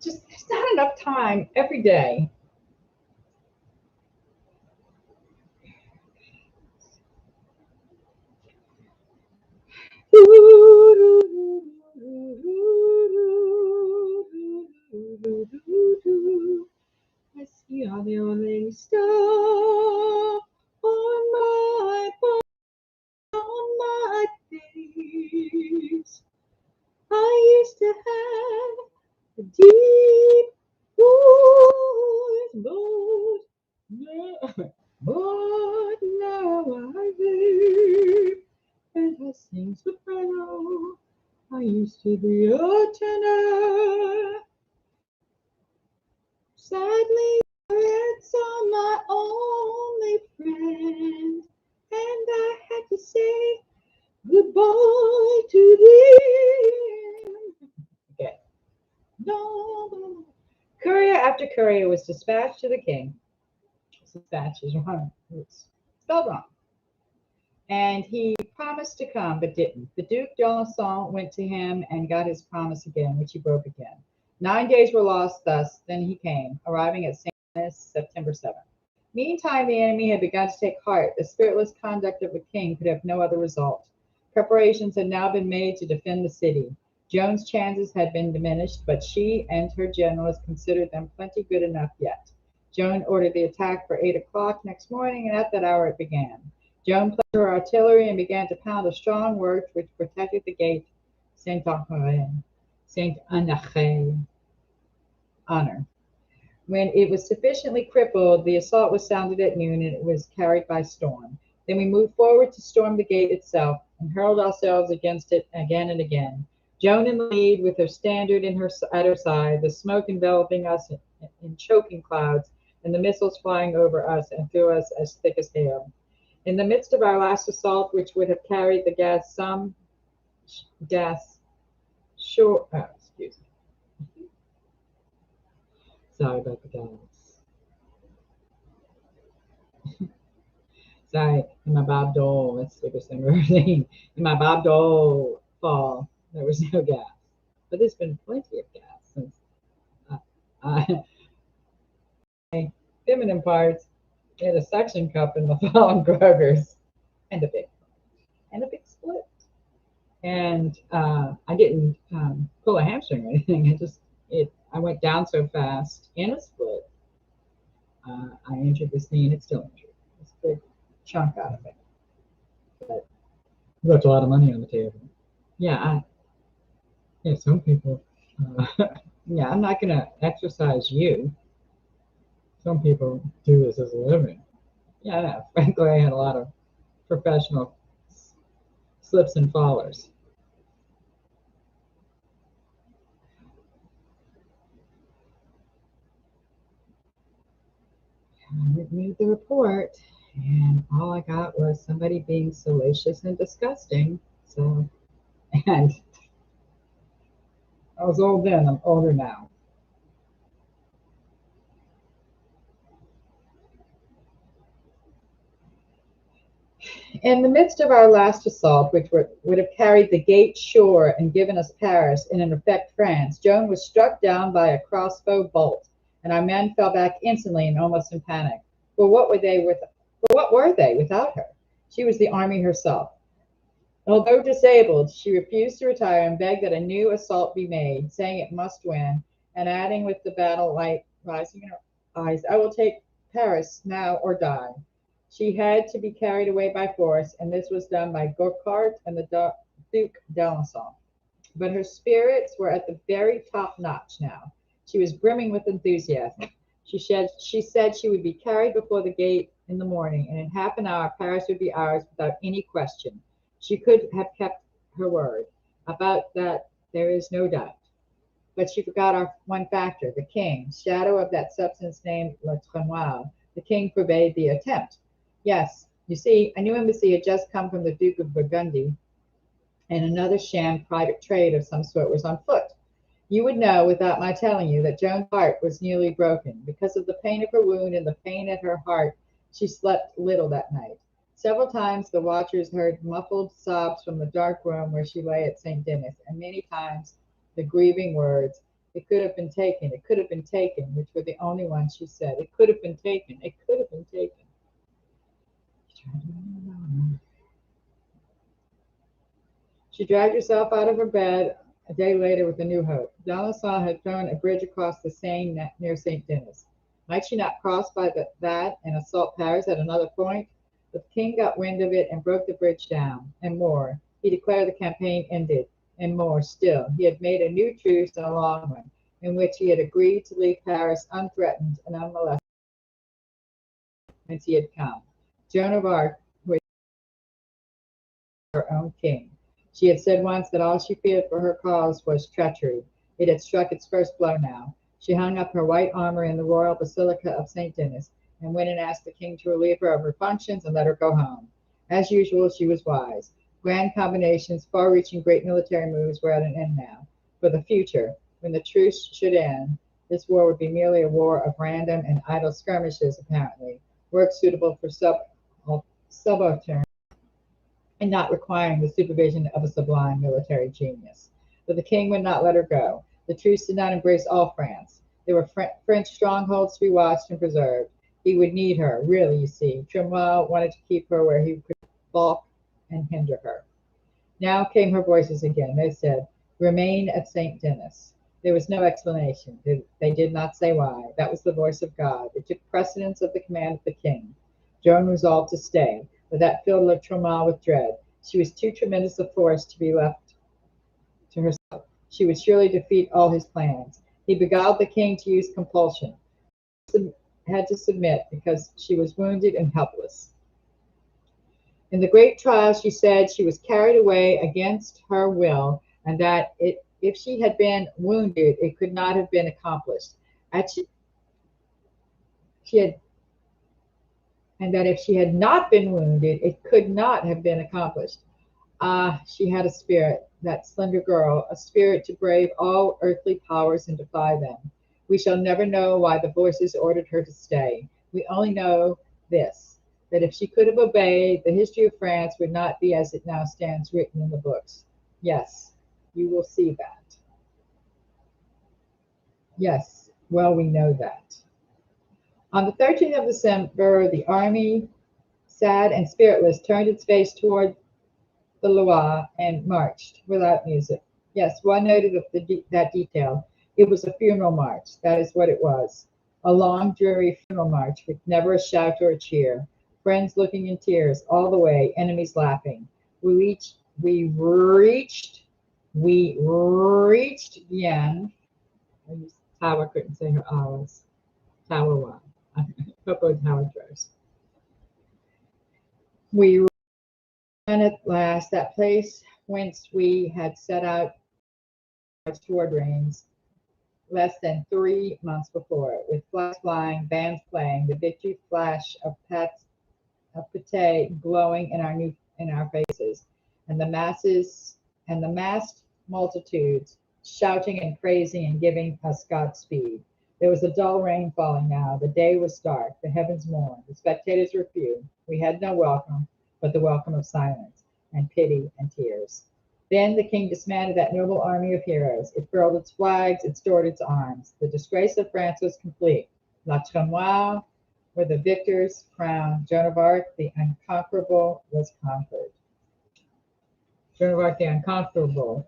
just there's not enough time every day. I see all the old lady stuff on my face. I used to have a deep voice, but now I weep and I sing soprano. I used to be a tenor. Sadly, it's on my only friend, and I had to say goodbye to them. Okay. No. Courier after courier was dispatched to the king. Dispatch is wrong. It's spelled wrong. And he promised to come, but didn't. The Duke d'Alençon went to him and got his promise again, which he broke again. 9 days were lost thus. Then he came, arriving at St. Denis, September 7th. Meantime, the enemy had begun to take heart. The spiritless conduct of the king could have no other result. Preparations had now been made to defend the city. Joan's chances had been diminished, but she and her generals considered them plenty good enough yet. Joan ordered the attack for 8 o'clock next morning, and at that hour it began. Joan placed her artillery and began to pound a strong work which protected the gate Saint-Honoré. Honor. When it was sufficiently crippled, the assault was sounded at noon, and it was carried by storm. Then we moved forward to storm the gate itself, and hurled ourselves against it again and again. Joan in the lead, with her standard at her side, the smoke enveloping us in choking clouds, and the missiles flying over us and through us as thick as hail. In the midst of our last assault, which would have carried the gas, sure, excuse me, sorry about the gas. Sorry, in my Bob Dole, let's take a similar thing. In my Bob Dole fall, there was no gas. But there's been plenty of gas since my feminine parts had a suction cup in the fallen Kroger's and a big split. And I didn't pull a hamstring or anything. I went down so fast in a split. I injured this knee, and it's still injured. It's a big chunk out of it. But we left a lot of money on the table. Yeah, yeah. Some people. Yeah, I'm not gonna exercise you. Some people do this as a living. Yeah, I know. Frankly, I had a lot of professional slips and fallers. I didn't read the report, and all I got was somebody being salacious and disgusting. So, and I was old then, I'm older now. In the midst of our last assault, which would have carried the gate shore and given us Paris, and in effect France, Joan was struck down by a crossbow bolt, and our men fell back instantly and almost in panic. For what were they without her? She was the army herself. Although disabled, she refused to retire and begged that a new assault be made, saying it must win, and adding with the battle light rising in her eyes, I will take Paris now or die. She had to be carried away by force, and this was done by Gaucourt and the Duke d'Alençon. But her spirits were at the very top notch now. She was brimming with enthusiasm. She said she would be carried before the gate in the morning, and in half an hour Paris would be ours without any question. She could have kept her word. About that there is no doubt. But she forgot our one factor, the king, shadow of that substance named Le Trenoir. The king forbade the attempt. Yes, you see, a new embassy had just come from the Duke of Burgundy, and another sham private trade of some sort was on foot. You would know, without my telling you, that Joan's heart was nearly broken. Because of the pain of her wound and the pain at her heart, she slept little that night. Several times the watchers heard muffled sobs from the dark room where she lay at St. Denis, and many times the grieving words, It could have been taken. It could have been taken, which were the only ones she said. It could have been taken. It could have been taken. She dragged herself out of her bed a day later with a new hope. D'Alençon had thrown a bridge across the Seine near St. Denis. Might she not cross by that and assault Paris at another point? But the king got wind of it and broke the bridge down. And more, he declared the campaign ended. And more still, he had made a new truce and a long one, in which he had agreed to leave Paris unthreatened and unmolested whence he had come. Joan of Arc, who had her own king. She had said once that all she feared for her cause was treachery. It had struck its first blow now. She hung up her white armor in the royal basilica of St. Denis, and went and asked the king to relieve her of her functions and let her go home. As usual, she was wise. Grand combinations, far-reaching great military moves were at an end now. For the future, when the truce should end, this war would be merely a war of random and idle skirmishes, apparently, work suitable for subalterns and not requiring the supervision of a sublime military genius. But the king would not let her go. The truce did not embrace all France. There were French strongholds to be watched and preserved. He would need her, really, you see. Cromwell wanted to keep her where he could balk and hinder her. Now came her voices again. They said, "Remain at St. Denis." There was no explanation. They did not say why. That was the voice of God. It took precedence of the command of the king. Joan resolved to stay, but that filled Le Tremont with dread. She was too tremendous a force to be left to herself. She would surely defeat all his plans. He beguiled the king to use compulsion. She had to submit because she was wounded and helpless. In the great trial, she said she was carried away against her will, and that if she had been wounded, it could not have been accomplished. She had, and that if she had not been wounded, it could not have been accomplished. Ah, she had a spirit, that slender girl, a spirit to brave all earthly powers and defy them. We shall never know why the voices ordered her to stay. We only know this, that if she could have obeyed, the history of France would not be as it now stands written in the books. Yes, you will see that. Yes, well, we know that. On the 13th of December, the army, sad and spiritless, turned its face toward the Loire and marched without music. Yes, one noted of that detail. It was a funeral march. That is what it was. A long, dreary funeral march with never a shout or a cheer. Friends looking in tears all the way, enemies laughing. We reached Vienne. Tower couldn't say her hours. Tower one. Couple Tower drives. We ran at last that place whence we had set out toward Reims less than 3 months before, with flags flying, bands playing, the victory flash of Pate glowing in our faces, and the massed multitudes shouting and praising and giving us Godspeed. There was a dull rain falling now. The day was dark. The heavens mourned. The spectators were few. We had no welcome, but the welcome of silence and pity and tears. Then the king disbanded that noble army of heroes. It furled its flags. It stored its arms. The disgrace of France was complete. La Tremoille were the victors crowned. Joan of Arc, the unconquerable, was conquered. Joan of Arc, the unconquerable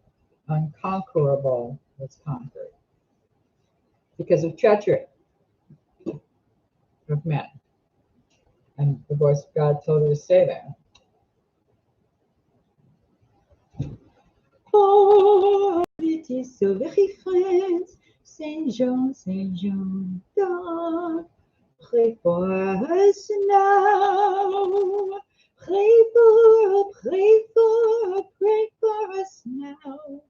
was conquered because of treachery of men. And the voice of God told her to stay there. Oh, it is so very friends, Saint John, dark. Pray for us now. Pray for us now.